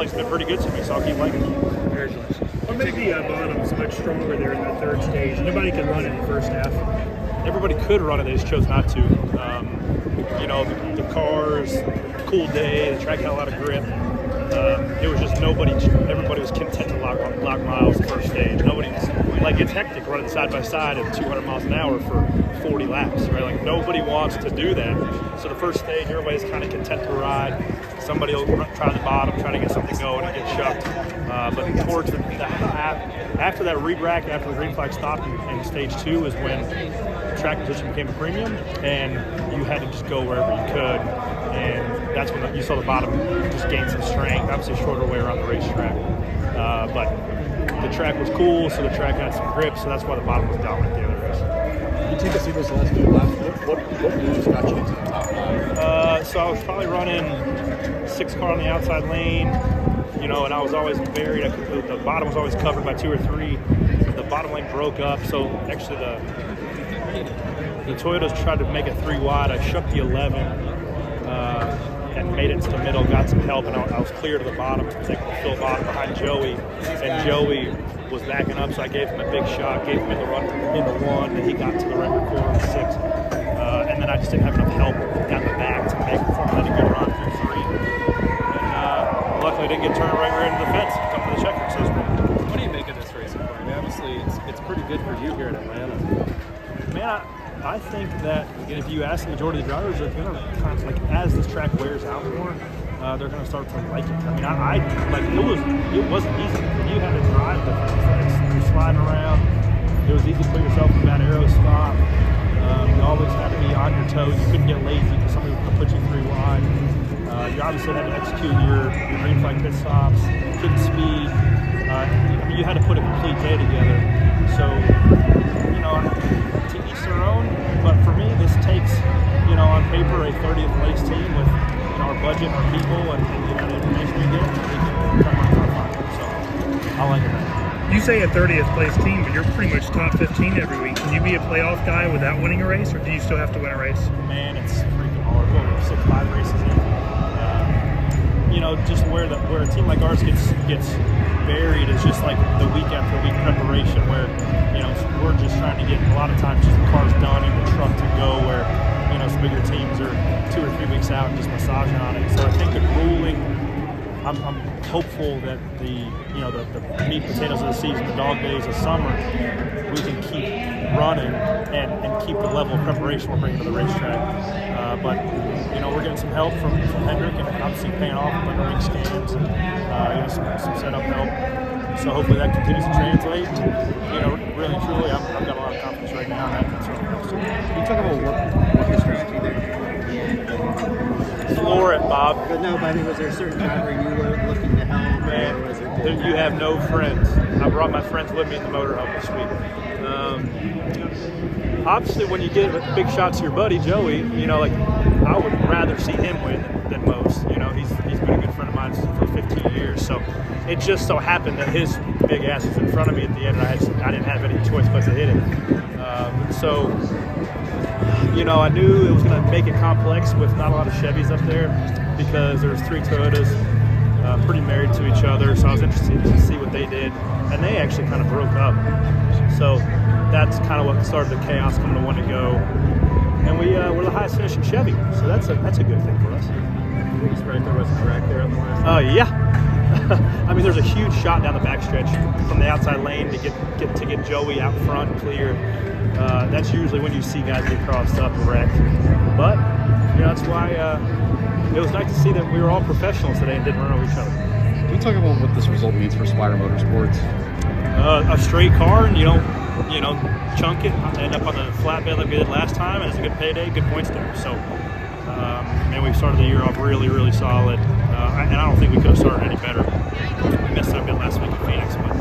bike's been pretty good to me, so I'll keep liking it. Congratulations. What made the bottom so much stronger there in the third stage? Nobody could run it in the first half. Everybody could run it, they just chose not to. The cars, cool day, the track had a lot of grip. It was just everybody was content to lock miles the first stage. It's hectic running side by side at 200 miles an hour for 40 laps, right? Like, nobody wants to do that. So the first stage, everybody's kind of content to ride. Somebody will try the bottom, try to get something going and get shucked. But towards after that re-rack, after the green flag stopped in stage 2 is when track position became a premium, and you had to just go wherever you could. And that's when you saw the bottom just gain some strength. Obviously, a shorter way around the racetrack. But the track was cool, so the track had some grip, so that's why the bottom was dominant the other race. You take us through those last 2 laps. What moves got you into the top 5? So I was probably running 6 car on the outside lane, and I was always buried. The bottom was always covered by 2 or 3. The bottom lane broke up, so actually the Toyotas tried to make it 3 wide. I shook the 11 and made it to the middle, got some help, and I was clear to the bottom because they could fill bottom behind Joey, and Joey was backing up, so I gave him a big shot, gave him in the 1, and he got to the record corner in 6. And then I just didn't have enough help down the back to make it let a good run through 3. And luckily I didn't get turned right into the fence, come to the checker, so it's great. What do you make of this racing plan? I mean, obviously, it's pretty good for you here in Atlanta. Man, I think that if you ask the majority of the drivers, they're going to kind of, as this track wears out more, they're going to start to like it. I mean, it wasn't easy. You had to drive the things. You're sliding around. It was easy to put yourself in that arrow spot. You always had to be on your toes. You couldn't get lazy because somebody was going to put you 3 wide. You obviously had to execute your green flag pit stops, keep speed. You had to put a complete day together. So, to each their own. But for me, this takes, on paper, a 30th place team with our budget, our people, and the amount of information we get. We can come on top 5. So I like it. You say a 30th place team, but you're pretty much top 15 every week. Can you be a playoff guy without winning a race, or do you still have to win a race? Man, it's freaking hard. We're 6-5 races in. Just where a team like ours gets buried is just like the week after week preparation, where we're just trying to get a lot of times just the cars done and the truck to go, where some bigger teams are 2 or 3 weeks out and just massaging on it. So I think the grueling. I'm hopeful that the meat and potatoes of the season, the dog days of summer, we can keep running and keep the level of preparation we're bringing to the racetrack. But we're getting some help from Hendrick, and obviously paying off with the ring scans and some setup help. So hopefully that continues to translate. Really and truly, I've got a lot of confidence right now, and that certainly helps too. Can you talk about what the strategy there? Floor it, Bob. But no, but I mean, was there a certain driver you were looking to help? Man, you have no friends. I brought my friends with me in the motorhome this week. Obviously, when you get big shots to your buddy Joey, I would rather see him win than most. He's been a good friend of mine for 15 years. So it just so happened that his big ass was in front of me at the end, and I didn't have any choice but to hit it. I knew it was going to make it complex with not a lot of Chevys up there, because there was 3 Toyotas pretty married to each other. So I was interested to see what they did, and they actually kind of broke up. So that's kind of what started the chaos coming to 1 to go. And we're the highest finishing Chevy, so that's a good thing for us. You think it's right there was a track there on the last? Yeah. I mean, there's a huge shot down the backstretch from the outside lane to get Joey out front clear. That's usually when you see guys get crossed up and wrecked. But that's why it was nice to see that we were all professionals today and didn't run over each other. Can you talk about what this result means for Spider Motorsports? A straight car, and you don't chunk it, end up on the flatbed like we did last time, and it's a good payday, good points there. So, we started the year off really, really solid, and I don't think we could have started any better. We messed it up a bit last week in Phoenix, but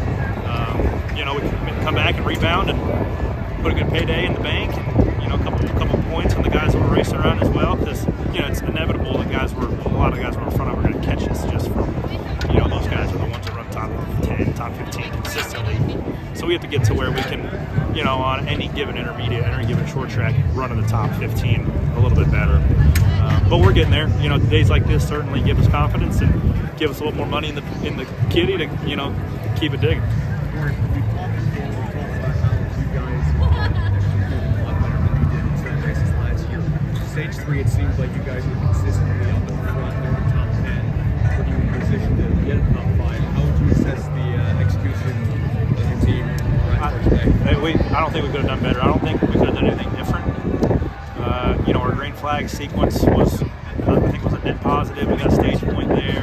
we can come back and rebound and put a good payday in the bank, and a couple points on the guys that were racing around as well, because it's inevitable that a lot of guys were in front of are going to catch us just from those guys are the ones that run top 10, top 15 consistently. So we have to get to where we can, on any given intermediate, any given short track, run in the top 15 a little bit better. but we're getting there. You know, days like this certainly give us confidence and give us a little more money in the kitty to, you know, keep it digging. Stage 3, it seems like you guys were consistently up in the front, in the top 10, putting you in position to get a top 5. How would you assess the execution of your team today? I don't think we could have done better. I don't think we could have done anything different. You know, our green flag sequence was, I think, was a net positive. We got a stage point there.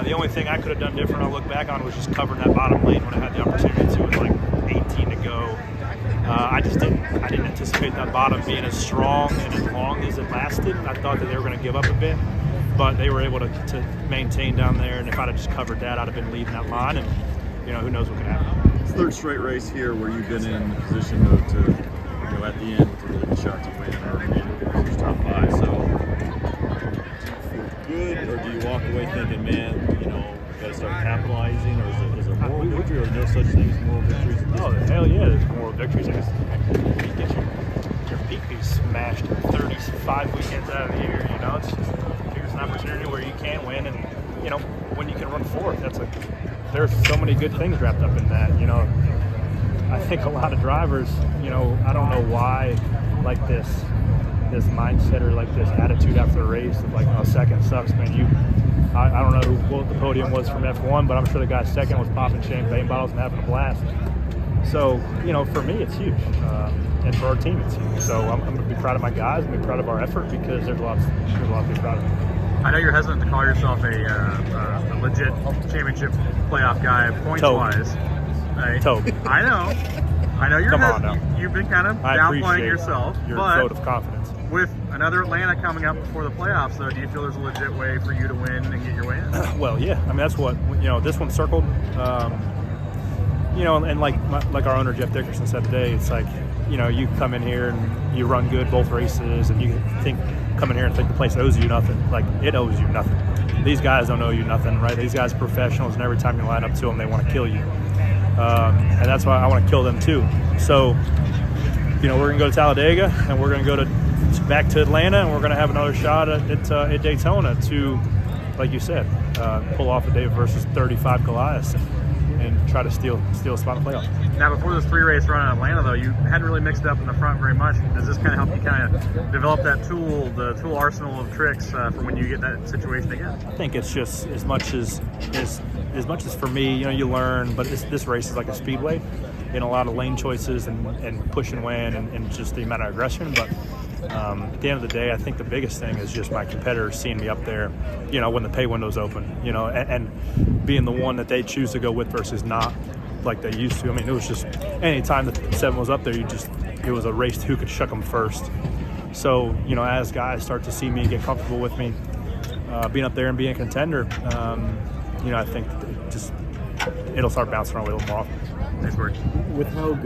The only thing I could have done different, I'll look back on, was just covering that bottom lane when I had the opportunity to, with like 18 to go. I didn't anticipate that bottom being as strong and as long as it lasted. I thought that they were going to give up a bit, but they were able to maintain down there. And if I'd have just covered that, I'd have been leading that line, and you know, who knows what could happen. It's third straight race here where you've been in a position to you know, at the end to really get shot to win or finish top 5. So do you feel good, or do you walk away thinking, man, you know, got to start capitalizing, or is there moral victory, or no such thing as moral victories? Oh, hell yeah, there's moral victories. I guess you get your peak piece smashed 35 weekends out of the year. You know, it's just, here's an opportunity where you can win, and you know, when you can run fourth, that's like, there's so many good things wrapped up in that. You know, I think a lot of drivers, you know, I don't know why, like this mindset or like this attitude after a race of like, oh, second sucks, man. I don't know what the podium was from F1, but I'm sure the guy second was popping champagne bottles and having a blast. So, you know, for me, it's huge. And for our team, it's huge. So I'm going to be proud of my guys and be proud of our effort, because there's a lot to be proud of. I know you're hesitant to call yourself a legit championship playoff guy points-wise. Right? I know you're Come on now. You've been kind of I downplaying appreciate yourself. your but vote of confidence. with another Atlanta coming up before the playoffs, though, do you feel there's a legit way for you to win and get your way in? Well, yeah. I mean, that's what, you know, this one circled. You know, and like our owner Jeff Dickerson said today, it's like, you know, you come in here and you run good both races, and you come in here and think the place owes you nothing. Like, it owes you nothing. These guys don't owe you nothing, right? These guys are professionals, and every time you line up to them, they want to kill you. And that's why I want to kill them too. So, you know, we're going to go to Talladega, and we're going to go back to Atlanta, and we're going to have another shot at Daytona to, like you said, pull off a David versus 35 Goliaths and try to steal a spot in the playoffs. Now, before this 3-race run in Atlanta, though, you hadn't really mixed up in the front very much. Does this kind of help you kind of develop that the tool arsenal of tricks for when you get that situation again? I think it's just as much as for me, you know, you learn, but this race is like a speedway in a lot of lane choices and push and win and just the amount of aggression. But at the end of the day, I think the biggest thing is just my competitors seeing me up there, you know, when the pay window's open, you know, and being the one that they choose to go with versus not like they used to. I mean, it was just any time that 7 was up there, it was a race to who could shuck them first. So, you know, as guys start to see me, get comfortable with me, being up there and being a contender, you know, I think it'll start bouncing around a little more often. Nice work. With how good